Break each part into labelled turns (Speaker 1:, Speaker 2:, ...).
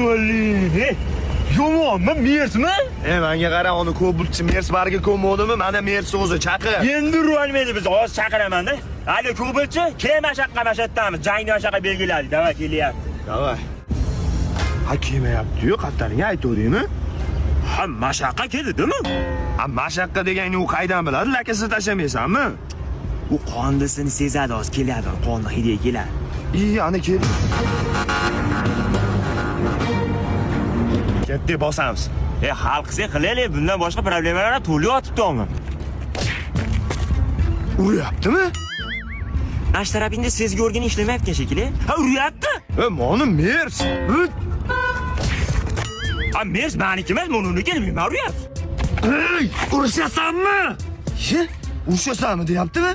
Speaker 1: Yo'li. Yomonmi, mersmi?
Speaker 2: Menga qara, uni Cobalt Mers barga ko'modimi? Mana Mers o'zi chaqir.
Speaker 1: Endi urolmaydi biz, hozir chaqiraman-da. Ali Cobaltchi, keyin mashaqqa mashattamiz. Jangni mashaqqa belgiladik. Davay kelyapti.
Speaker 2: Davay. Ha kelmayapti-yu, qattanga aytavdingmi?
Speaker 1: Ha, mashaqqa keldimi?
Speaker 2: Ha, mashaqqa degani u qaydan biladi? Lakasini tashamaysanmi?
Speaker 1: U qondisini sezadi, hozir keladi, qonni hidiga keladi.
Speaker 2: Ana kel. Ketdik, bosamiz.
Speaker 1: Hal qilsak qilaylik, bundan boshqa problemalar to'liq yotibdi-mi?
Speaker 2: Uryaptimi?
Speaker 1: Nash tarafingda sezgi organi ishlamayotgan shekilli. Ha, uryapti.
Speaker 2: Meni Mers.
Speaker 1: Ha, Mers meniki emas, meniki, men uryapti.
Speaker 2: Ey, urushasanmi? Urushasanmi deyaptimi?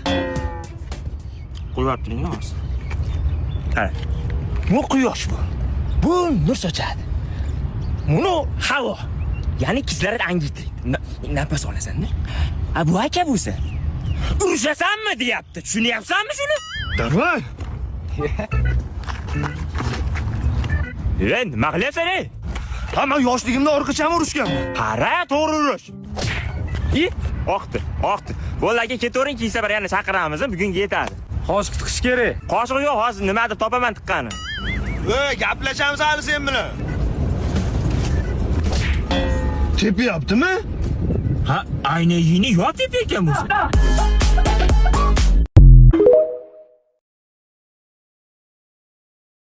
Speaker 1: Qo'yaptiring hozir. Ha. Bu quyosh bu. Bu nur sochadi. Buni havo. Ya'ni kislorodni angittiradi. Nafas olasan-da. Ha, bu aka bo'lsa. Urushasanmi deyapti. Tushunyapsanmi shuni?
Speaker 2: Davay.
Speaker 1: Nima qilyapsan ey?
Speaker 2: Ha, men yoshligimda orqacham urushganman.
Speaker 1: Qara, to'g'ri urush. Oqdi. Bo'ldi aka, ketavering, kiysa bir yana chaqiramiz, bugunga yetadi.
Speaker 2: Qoshiq tiqish kerak.
Speaker 1: Qoshiq yo'q, hozir nimadir topaman tiqqani.
Speaker 2: Gaplashamiz hali sen bilan. Tepyaptimi?
Speaker 1: Ha, aynayini yo tepayotgan bo'lsa.